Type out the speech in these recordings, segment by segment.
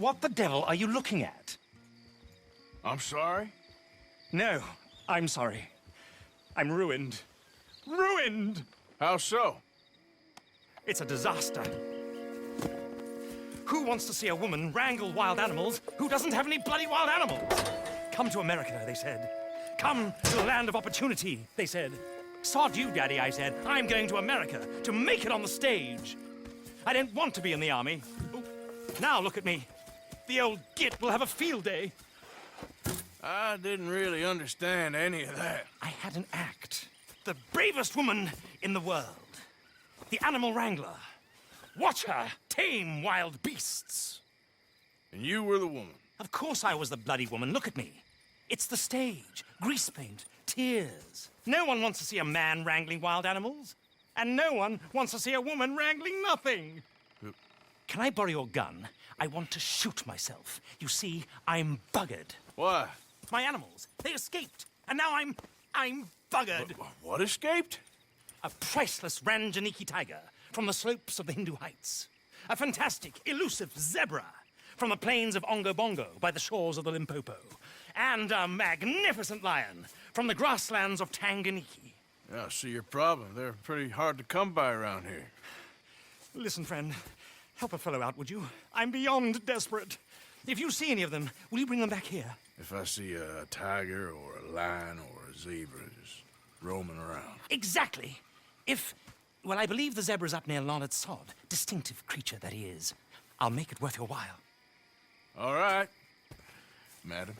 What the devil are you looking at? I'm sorry? No, I'm sorry. I'm ruined. Ruined! How so? It's a disaster. Who wants to see a woman wrangle wild animals who doesn't have any bloody wild animals? Come to America, they said. Come to the land of opportunity, they said. Sod you, Daddy, I said. I'm going to America to make it on the stage. I don't want to be in the army. Ooh. Now look at me. The old git will have a field day. I didn't really understand any of that. I had an act. The bravest woman in the world. The Animal Wrangler. Watch her tame wild beasts. And you were the woman. Of course I was the bloody woman. Look at me. It's the stage. Grease paint. Tears. No one wants to see a man wrangling wild animals. And no one wants to see a woman wrangling nothing. Can I borrow your gun? I want to shoot myself. You see, I'm buggered. Why? My animals, they escaped. And now I'm buggered. What escaped? A priceless Ranjaniki tiger from the slopes of the Hindu Heights. A fantastic, elusive zebra from the plains of Ongo Bongo by the shores of the Limpopo. And a magnificent lion from the grasslands of Tanganyika. Yeah, I see your problem. They're pretty hard to come by around here. Listen, friend, help a fellow out, would you? I'm beyond desperate. If you see any of them, will you bring them back here? If I see a tiger or a lion or a zebra just roaming around. Exactly. Well, I believe the zebra's up near Larned Sod. Distinctive creature that he is. I'll make it worth your while. All right, madam.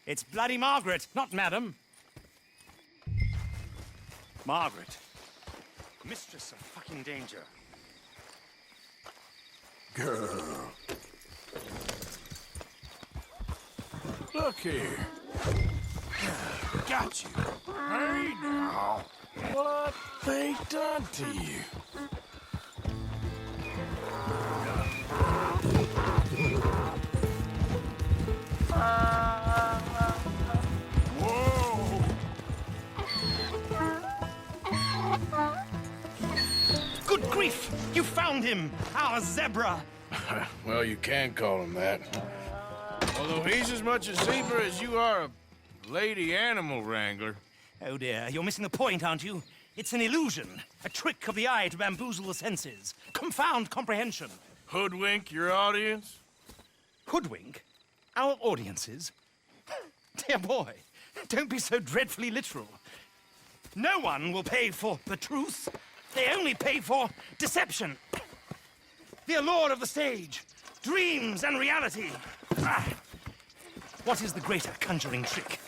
It's bloody Margaret, not madam. Margaret. Mistress of fucking danger. Girl. Look here. Got you. Hey now. What they done to you? Whoa! Good grief! You found him! Our zebra! Well, you can call him that. Although he's as much a zebra as you are a lady animal wrangler. Oh dear, you're missing the point, aren't you? It's an illusion, a trick of the eye to bamboozle the senses, confound comprehension. Hoodwink your audience? Hoodwink? Our audiences? Dear boy, don't be so dreadfully literal. No one will pay for the truth. They only pay for deception. The allure of the stage, dreams and reality. What is the greater conjuring trick?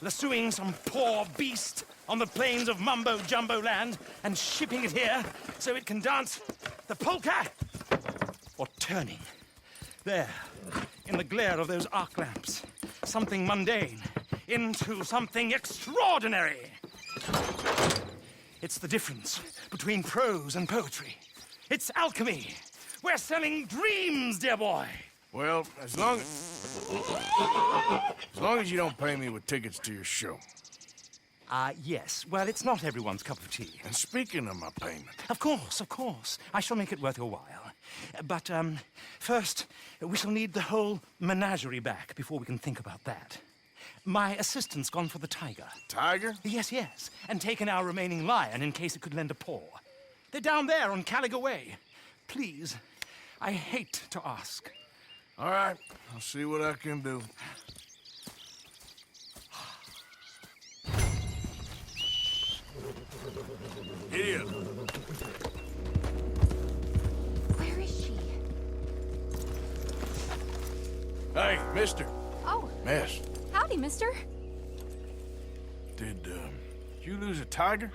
Lassoing some poor beast on the plains of mumbo-jumbo land and shipping it here so it can dance the polka? Or turning, there, in the glare of those arc lamps, something mundane into something extraordinary? It's the difference between prose and poetry. It's alchemy. We're selling dreams, dear boy. Well, as long as you don't pay me with tickets to your show. Yes. Well, it's not everyone's cup of tea. And speaking of my payment... Of course, of course. I shall make it worth your while. But, first, we shall need the whole menagerie back before we can think about that. My assistant's gone for the tiger. Tiger? Yes, yes. And taken our remaining lion in case it could lend a paw. They're down there on Caliga Way. Please, I hate to ask. All right, I'll see what I can do. Here. Where is she? Hey, mister. Oh, Miss, howdy, mister. did you lose a tiger?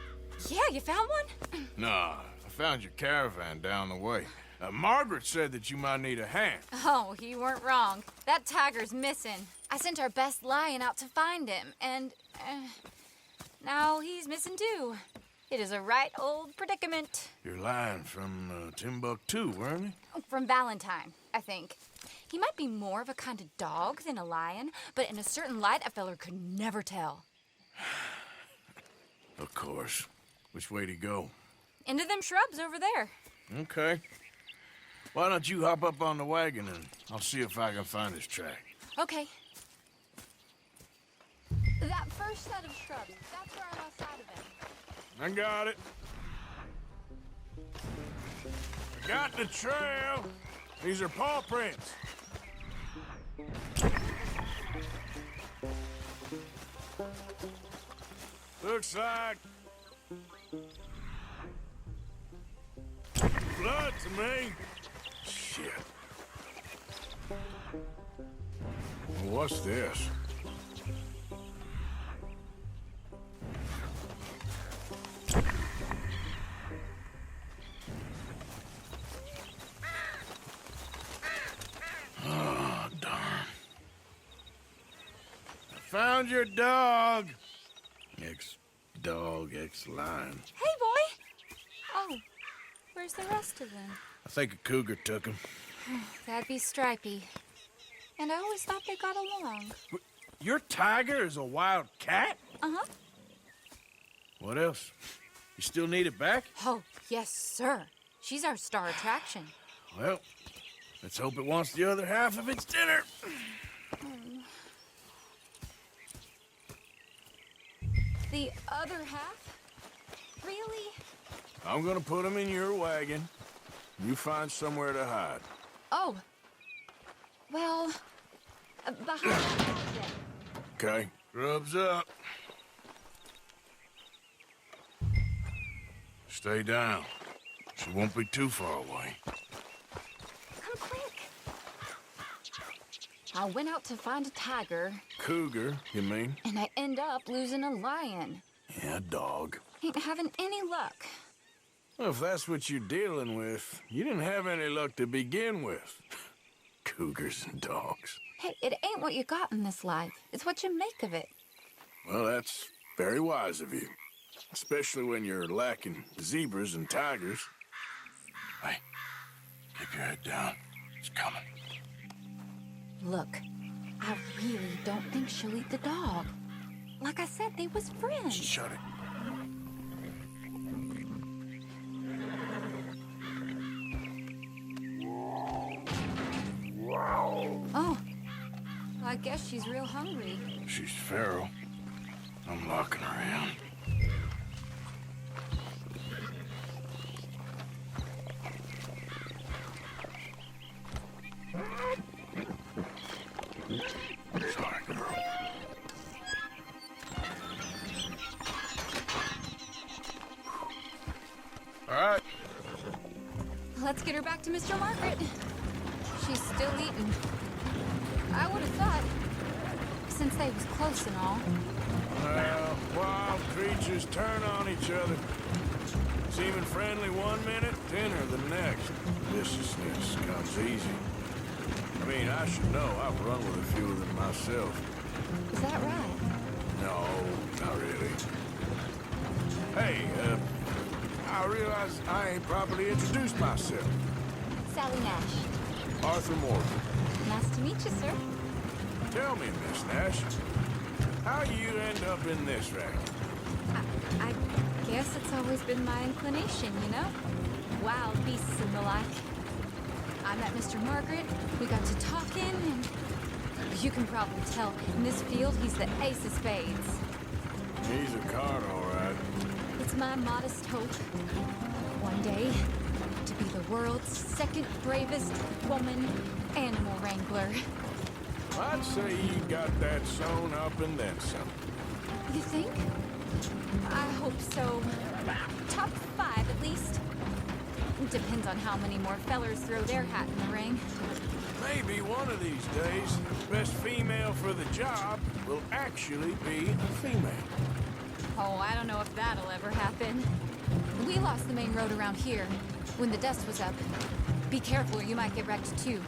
Yeah, you found one? Nah, I found your caravan down the way. Margaret said that you might need a hand. Oh, you weren't wrong. That tiger's missing. I sent our best lion out to find him, and now he's missing too. It is a right old predicament. Your lion from Timbuktu, weren't he? From Valentine, I think. He might be more of a kind of dog than a lion, but in a certain light, a feller could never tell. Of course. Which way to go? Into them shrubs over there. Okay. Why don't you hop up on the wagon and I'll see if I can find his track. Okay. That first set of shrubs, that's where I lost sight of him. I got it. I got the trail. These are paw prints. Looks like blood to me. Shit. What's this? Oh, darn. I found your dog. Ex-dog, ex-lion. Hey, boy! Oh, where's the rest of them? I think a cougar took him. That'd be Stripey. And I always thought they got along. Your tiger is a wild cat? Uh-huh. What else? You still need it back? Oh, yes, sir. She's our star attraction. Well, let's hope it wants the other half of its dinner. The other half? Really? I'm gonna put him in your wagon. You find somewhere to hide. Oh. Well, behind that wall, then. Okay, grubs up. Stay down. She won't be too far away. Come quick. I went out to find a tiger, Cougar, you mean? and I end up losing a lion. Yeah, dog. Ain't having any luck. Well, if that's what you're dealing with, you didn't have any luck to begin with. Cougars and dogs. Hey, it ain't what you got in this life. It's what you make of it. Well, that's very wise of you. Especially when you're lacking zebras and tigers. Hey, keep your head down. It's coming. Look, I really don't think she'll eat the dog. Like I said, they was friends. Shut it. Oh, I guess she's real hungry. She's feral. I'm locking her in. Sorry, girl. All right. Let's get her back to Mr. Margaret. She's still eating. I would have thought, since they was close and all. Well, wild creatures turn on each other. Seeming friendly one minute, dinner the next. Viciousness comes easy. I mean, I should know. I've run with a few of them myself. Is that right? No, not really. Hey, I realize I ain't properly introduced myself. Sally Nash. Arthur Morgan. Nice to meet you, sir. Tell me, Miss Nash, how you end up in this racket? I guess it's always been my inclination, you know? Wild beasts and the like. I met Mr. Margaret, we got to talking, and you can probably tell, in this field, he's the ace of spades. He's a card, all right. It's my modest hope, one day, to be the world's second bravest woman animal wrangler. I'd say you got that sewn up and then some. You think? I hope so. Top 5, at least. Depends on how many more fellers throw their hat in the ring. Maybe one of these days, best female for the job will actually be a female. Oh, I don't know if that'll ever happen. We lost the main road around here when the dust was up. Be careful or you might get wrecked too.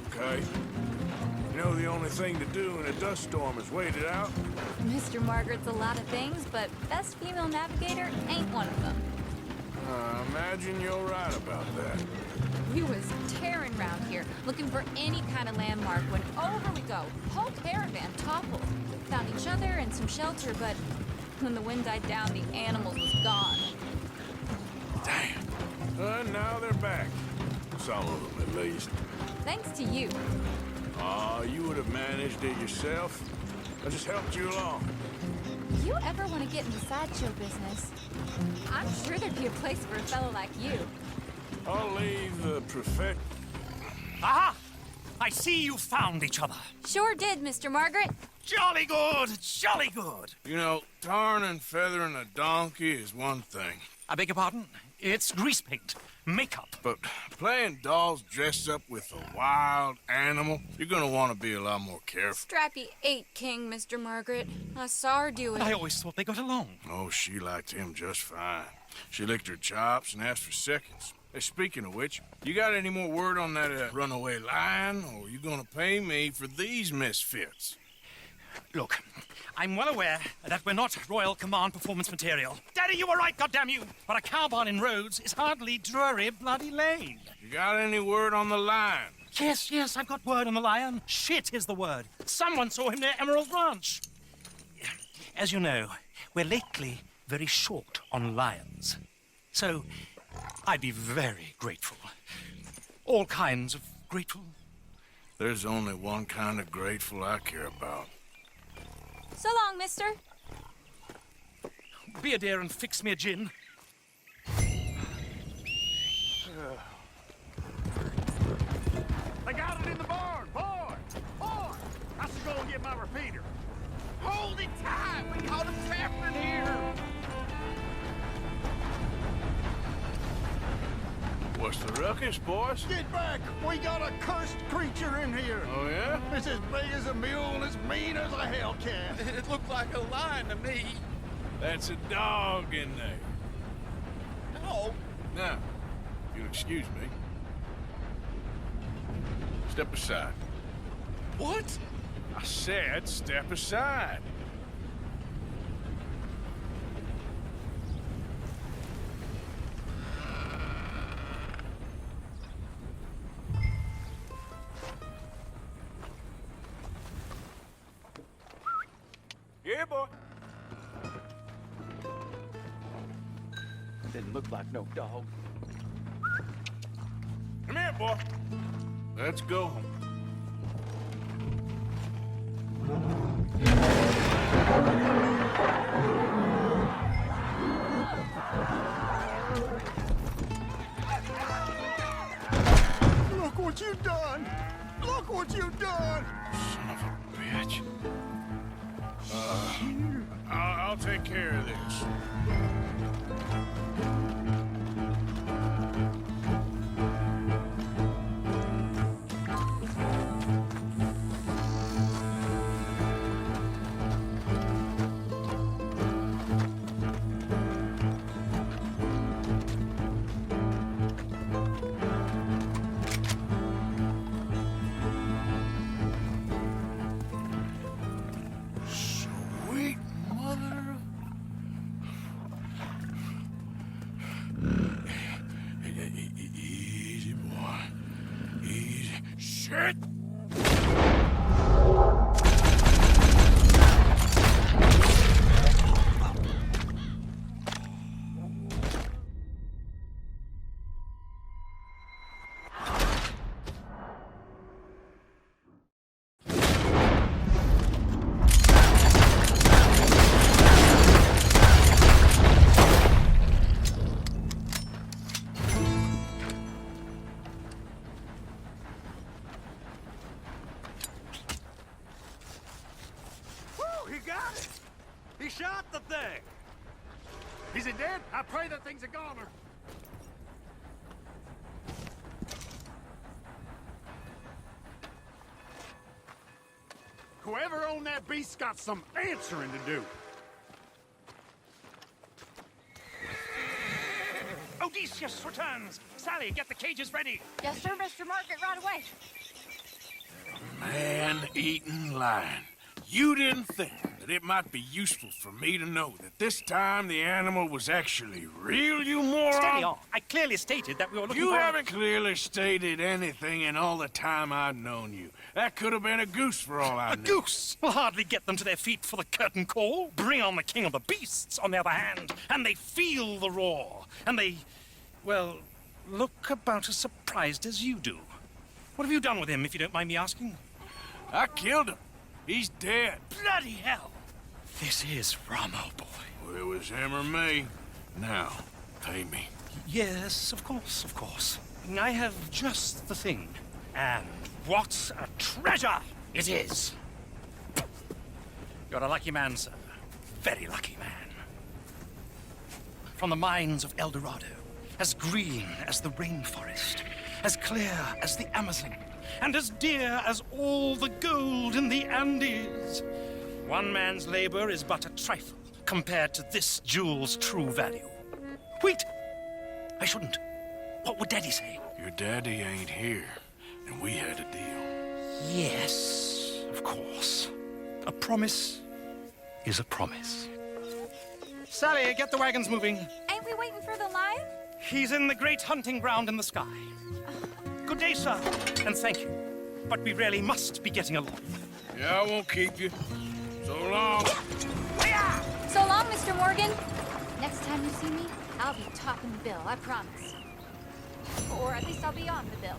Okay. You know the only thing to do in a dust storm is wait it out? Mr. Margaret's a lot of things, but best female navigator ain't one of them. Imagine you're right about that. We was tearing around here, looking for any kind of landmark when over we go. Whole caravan toppled. Found each other and some shelter, but when the wind died down, the animals was gone. Damn. And now they're back. Some of them, at least. Thanks to you. You would have managed it yourself. I just helped you along. You ever want to get in the sideshow business? I'm sure there'd be a place for a fellow like you. I'll leave the prophet. Aha! I see you found each other. Sure did, Mr. Margaret. Jolly good, jolly good. You know, tarring and feathering a donkey is one thing. I beg your pardon? It's grease paint, makeup. But playing dolls dressed up with a wild animal, you're gonna want to be a lot more careful. Strappy ate King, Mr. Margaret. I saw her do it. I always thought they got along. Oh, she liked him just fine. She licked her chops and asked for seconds. Hey, speaking of which, you got any more word on that runaway lion, or you gonna pay me for these misfits? Look, I'm well aware that we're not Royal Command performance material. Daddy, you were right, goddamn you! But a cow barn in Rhodes is hardly Drury Bloody Lane. You got any word on the lion? Yes, I've got word on the lion. Shit is the word. Someone saw him near Emerald Ranch. As you know, we're lately very short on lions. So, I'd be very grateful. All kinds of grateful. There's only one kind of grateful I care about. So long, mister. Be a dear and fix me a gin. They got it in the barn, boy! Boy! I should go and get my repeater. Hold it tight! We caught him trapped in here! What's the ruckus, boys? Get back! We got a cursed creature in here! Oh, yeah? It's as big as a mule and as mean as a hellcat. It looked like a lion to me. That's a dog in there. Oh, Now, if you'll excuse me. Step aside. what? I said step aside. Yeah, boy. Didn't look like no dog. Come here, boy. Let's go home. Look what you've done! Look what you've done! Son of a bitch. I'll take care of this. Sweet mother. Easy, boy. Easy. Shit! Woo! He got it! He shot the thing! Is it dead? I pray that thing's a goner. Whoever owned that beast's got some answering to do. Odysseus returns. Sally, get the cages ready. Yes, sir, Mr. Margaret, right away. Man-eating lion. You didn't think that it might be useful for me to know that this time the animal was actually real, you moron? Steady on. I clearly stated that we were looking You for... haven't clearly stated anything in all the time I've known you. That could have been a goose for all I A knew. goose will hardly get them to their feet for the curtain call. Bring on the king of the beasts, on the other hand, and they feel the roar. And they, well, look about as surprised as you do. What have you done with him, if you don't mind me asking? I killed him. He's dead. Bloody hell! This is Ramo, boy. Well, it was him or me. Now, pay me. Yes, of course, of course. I have just the thing. And what a treasure it is! You're a lucky man, sir. Very lucky man. From the mines of El Dorado, as green as the rainforest, as clear as the Amazon, and as dear as all the gold in the Andes. One man's labor is but a trifle compared to this jewel's true value. Wait! I shouldn't. What would Daddy say? Your daddy ain't here, and we had a deal. Yes, of course. A promise is a promise. Sally, get the wagons moving. Ain't we waiting for the lion? He's in the great hunting ground in the sky. Good day, sir, and thank you. But we really must be getting along. Yeah, I won't keep you. So long. So long, Mr. Morgan. Next time you see me, I'll be topping the bill, I promise. Or at least I'll be on the bill.